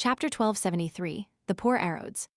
Chapter 1273, The Poor Arrodes.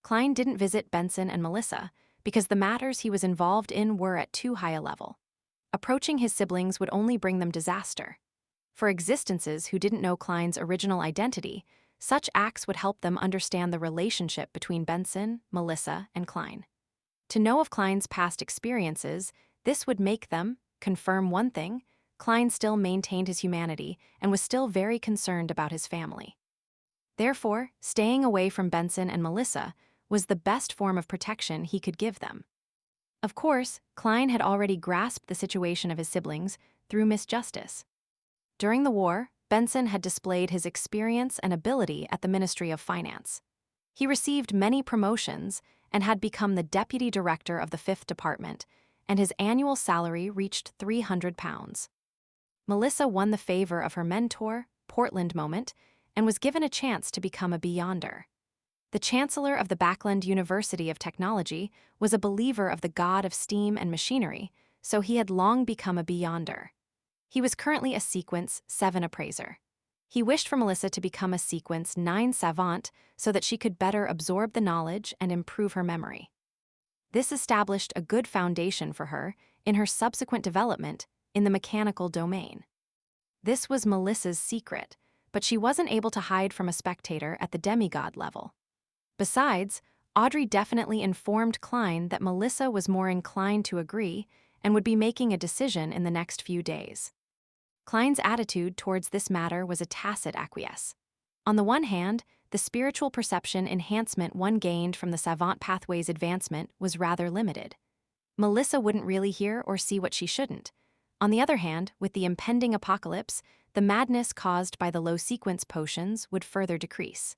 Klein didn't visit Benson and Melissa because the matters he was involved in were at too high a level. Approaching his siblings would only bring them disaster. For existences who didn't know Klein's original identity, such acts would help them understand the relationship between Benson, Melissa, and Klein. To know of Klein's past experiences, this would make them confirm one thing: Klein still maintained his humanity and was still very concerned about his family. Therefore, staying away from Benson and Melissa was the best form of protection he could give them. Of course, Klein had already grasped the situation of his siblings through Miss Justice. During the war, Benson had displayed his experience and ability at the Ministry of Finance. He received many promotions and had become the deputy director of the 5th Department, and his annual salary reached £300. Melissa won the favor of her mentor, Portland Moment, and was given a chance to become a Beyonder. The chancellor of the Backland University of Technology was a believer of the god of steam and machinery, so he had long become a Beyonder. He was currently a Sequence 7 appraiser. He wished for Melissa to become a Sequence 9 savant so that she could better absorb the knowledge and improve her memory. This established a good foundation for her in her subsequent development in the mechanical domain. This was Melissa's secret, but she wasn't able to hide from a spectator at the demigod level. Besides, Audrey definitely informed Klein that Melissa was more inclined to agree and would be making a decision in the next few days. Klein's attitude towards this matter was a tacit acquiesce. On the one hand, the spiritual perception enhancement one gained from the savant pathway's advancement was rather limited. Melissa wouldn't really hear or see what she shouldn't. On the other hand, with the impending apocalypse, the madness caused by the low sequence potions would further decrease.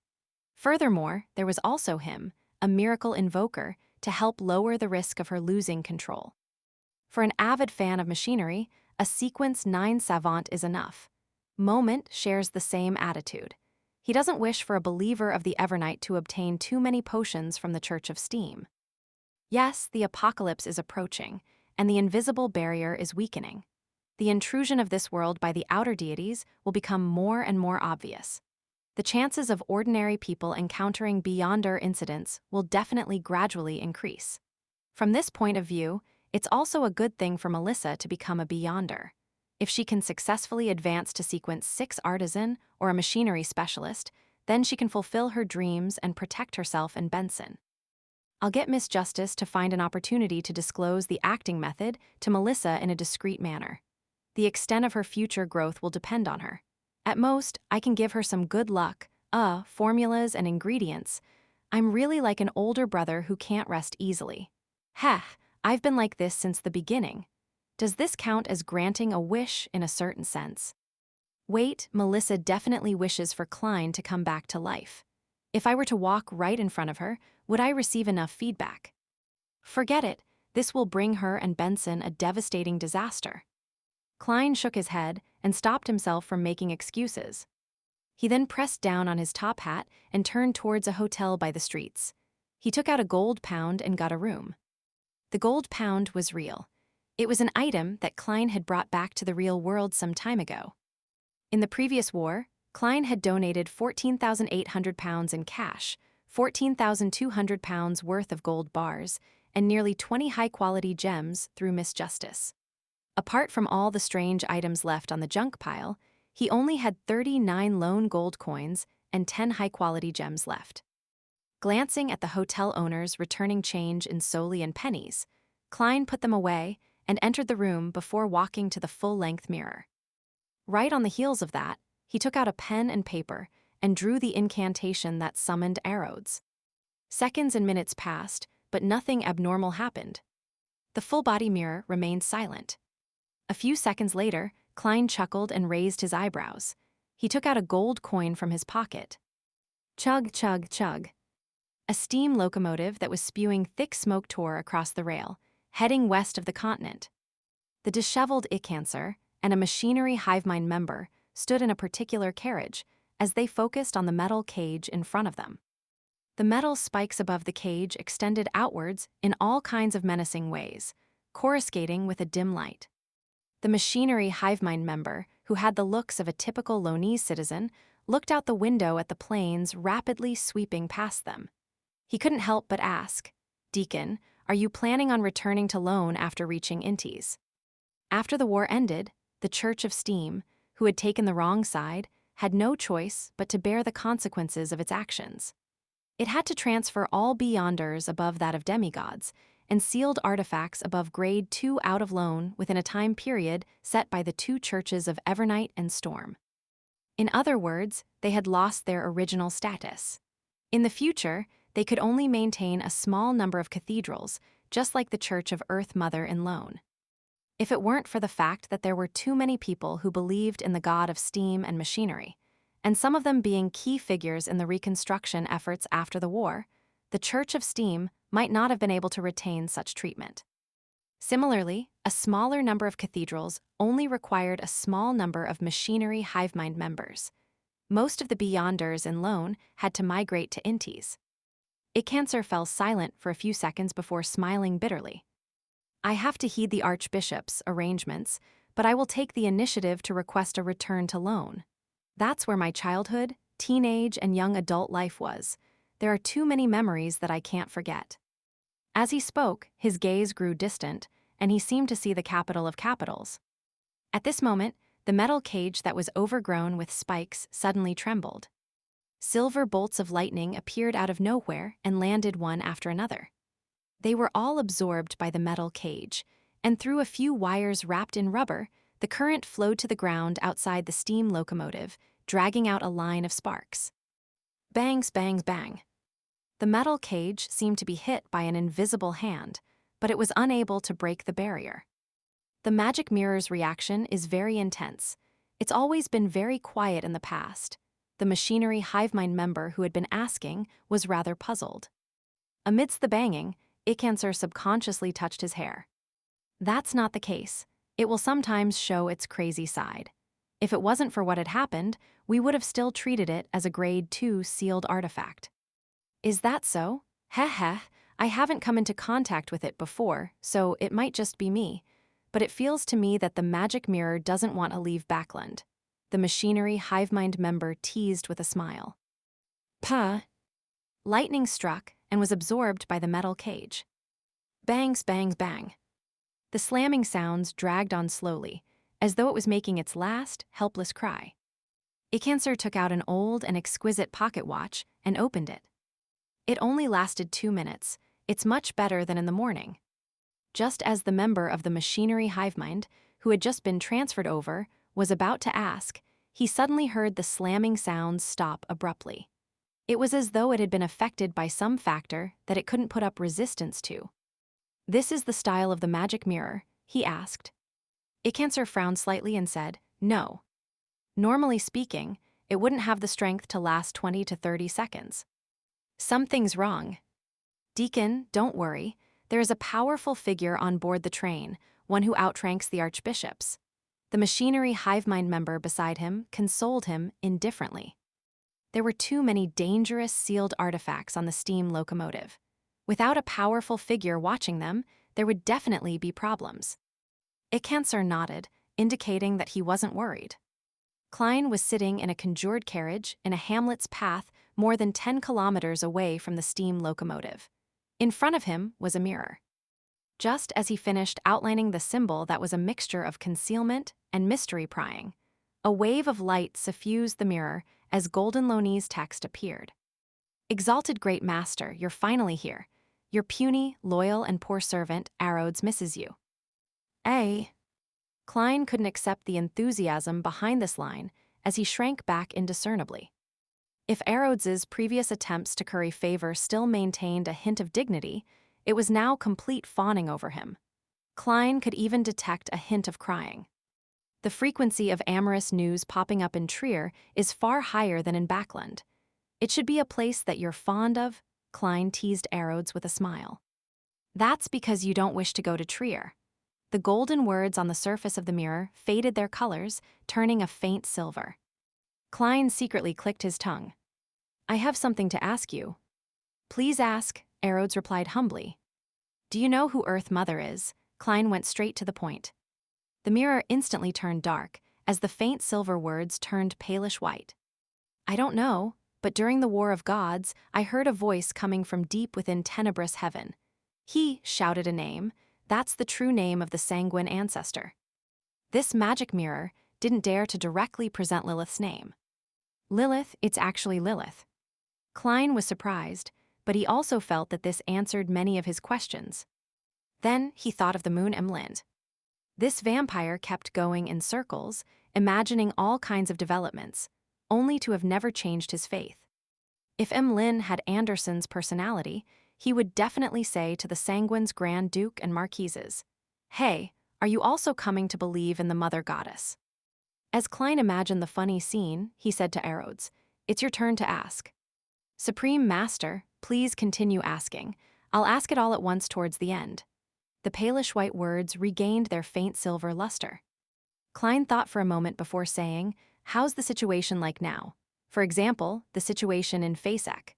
Furthermore, there was also him, a miracle invoker, to help lower the risk of her losing control. For an avid fan of machinery, a Sequence 9 savant is enough. Moment shares the same attitude. He doesn't wish for a believer of the Evernight to obtain too many potions from the Church of Steam. Yes, the apocalypse is approaching, and the invisible barrier is weakening. The intrusion of this world by the outer deities will become more and more obvious. The chances of ordinary people encountering Beyonder incidents will definitely gradually increase. From this point of view, it's also a good thing for Melissa to become a Beyonder. If she can successfully advance to Sequence 6 artisan or a machinery specialist, then she can fulfill her dreams and protect herself and Benson. I'll get Miss Justice to find an opportunity to disclose the acting method to Melissa in a discreet manner. The extent of her future growth will depend on her. At most, I can give her some good luck, formulas and ingredients. I'm really like an older brother who can't rest easily. Heh, I've been like this since the beginning. Does this count as granting a wish in a certain sense? Wait, Melissa definitely wishes for Klein to come back to life. If I were to walk right in front of her, would I receive enough feedback? Forget it, this will bring her and Benson a devastating disaster. Klein shook his head and stopped himself from making excuses. He then pressed down on his top hat and turned towards a hotel by the streets. He took out a gold pound and got a room. The gold pound was real. It was an item that Klein had brought back to the real world some time ago. In the previous war, Klein had donated £14,800 in cash, £14,200 worth of gold bars, and nearly 20 high-quality gems through Miss Justice. Apart from all the strange items left on the junk pile, he only had 39 lone gold coins and 10 high-quality gems left. Glancing at the hotel owners returning change in solely and pennies, Klein put them away and entered the room before walking to the full-length mirror. Right on the heels of that, he took out a pen and paper and drew the incantation that summoned Arrodes. Seconds and minutes passed, but nothing abnormal happened. The full-body mirror remained silent. A few seconds later, Klein chuckled and raised his eyebrows. He took out a gold coin from his pocket. Chug, chug, chug. A steam locomotive that was spewing thick smoke tore across the rail, heading west of the continent. The disheveled Icancer and a machinery hive mind member stood in a particular carriage as they focused on the metal cage in front of them. The metal spikes above the cage extended outwards in all kinds of menacing ways, coruscating with a dim light. The machinery hive mind member, who had the looks of a typical Lonese citizen, looked out the window at the planes rapidly sweeping past them. He couldn't help but ask, "Deacon, are you planning on returning to Lone after reaching Intes?" After the war ended, the Church of Steam, who had taken the wrong side, had no choice but to bear the consequences of its actions. It had to transfer all Beyonders above that of demigods, and sealed artifacts above Grade 2 out of Lone within a time period set by the two churches of Evernight and Storm. In other words, they had lost their original status. In the future, they could only maintain a small number of cathedrals, just like the Church of Earth Mother in Lone. If it weren't for the fact that there were too many people who believed in the god of steam and machinery, and some of them being key figures in the reconstruction efforts after the war, the Church of Steam might not have been able to retain such treatment. Similarly, a smaller number of cathedrals only required a small number of machinery hivemind members. Most of the Beyonders in Lone had to migrate to Intes. Icancer fell silent for a few seconds before smiling bitterly. "I have to heed the Archbishop's arrangements, but I will take the initiative to request a return to Lone. That's where my childhood, teenage, and young adult life was. There are too many memories that I can't forget." As he spoke, his gaze grew distant, and he seemed to see the capital of capitals. At this moment, the metal cage that was overgrown with spikes suddenly trembled. Silver bolts of lightning appeared out of nowhere and landed one after another. They were all absorbed by the metal cage, and through a few wires wrapped in rubber, the current flowed to the ground outside the steam locomotive, dragging out a line of sparks. Bangs, bangs, bang. The metal cage seemed to be hit by an invisible hand, but it was unable to break the barrier. The magic mirror's reaction is very intense. It's always been very quiet in the past. The machinery hivemind member who had been asking was rather puzzled. Amidst the banging, Icancer subconsciously touched his hair. That's not the case. It will sometimes show its crazy side. If it wasn't for what had happened, we would have still treated it as a Grade 2 sealed artifact. Is that so? Heh, I haven't come into contact with it before, so it might just be me. But it feels to me that the magic mirror doesn't want to leave Backland. The machinery hivemind member teased with a smile. Puh. Lightning struck and was absorbed by the metal cage. Bangs, bangs, bang. The slamming sounds dragged on slowly, as though it was making its last, helpless cry. Icancer took out an old and exquisite pocket watch and opened it. It only lasted 2 minutes. It's much better than in the morning. Just as the member of the machinery hivemind, who had just been transferred over, was about to ask, he suddenly heard the slamming sounds stop abruptly. It was as though it had been affected by some factor that it couldn't put up resistance to. "This is the style of the magic mirror?" he asked. Icancer frowned slightly and said, "No. Normally speaking, it wouldn't have the strength to last 20 to 30 seconds. Something's wrong." "Deacon, don't worry. There is a powerful figure on board the train, one who outranks the archbishops." The machinery hivemind member beside him consoled him indifferently. There were too many dangerous sealed artifacts on the steam locomotive. Without a powerful figure watching them, there would definitely be problems. Icancer nodded, indicating that he wasn't worried. Klein was sitting in a conjured carriage in a hamlet's path more than 10 kilometers away from the steam locomotive. In front of him was a mirror. Just as he finished outlining the symbol that was a mixture of concealment and mystery prying, a wave of light suffused the mirror as Golden Loney's text appeared. "Exalted Great Master, you're finally here. Your puny, loyal, and poor servant, Arrodes, misses you." Klein couldn't accept the enthusiasm behind this line as he shrank back indiscernibly. If Arrodes's previous attempts to curry favor still maintained a hint of dignity, it was now complete fawning over him. Klein could even detect a hint of crying. The frequency of amorous news popping up in Trier is far higher than in Backland. "It should be a place that you're fond of," Klein teased Arrodes with a smile. "That's because you don't wish to go to Trier." The golden words on the surface of the mirror faded their colors, turning a faint silver. Klein secretly clicked his tongue. "I have something to ask you." "Please ask," Arrodes replied humbly. "Do you know who Earth Mother is?" Klein went straight to the point. The mirror instantly turned dark, as the faint silver words turned palish white. I don't know, but during the War of Gods, I heard a voice coming from deep within tenebrous heaven. He shouted a name. That's the true name of the sanguine ancestor. This magic mirror didn't dare to directly present Lilith's name. Lilith, it's actually Lilith. Klein was surprised, but he also felt that this answered many of his questions. Then he thought of the moon Emlind. This vampire kept going in circles, imagining all kinds of developments, only to have never changed his faith. If Emlyn had Anderson's personality, he would definitely say to the Sanguine's Grand Duke and Marquises, "Hey, are you also coming to believe in the Mother Goddess?" As Klein imagined the funny scene, he said to Arrodes, "It's your turn to ask." "Supreme Master, please continue asking. I'll ask it all at once towards the end." The palish white words regained their faint silver luster. Klein thought for a moment before saying, "How's the situation like now? For example, the situation in Fasek."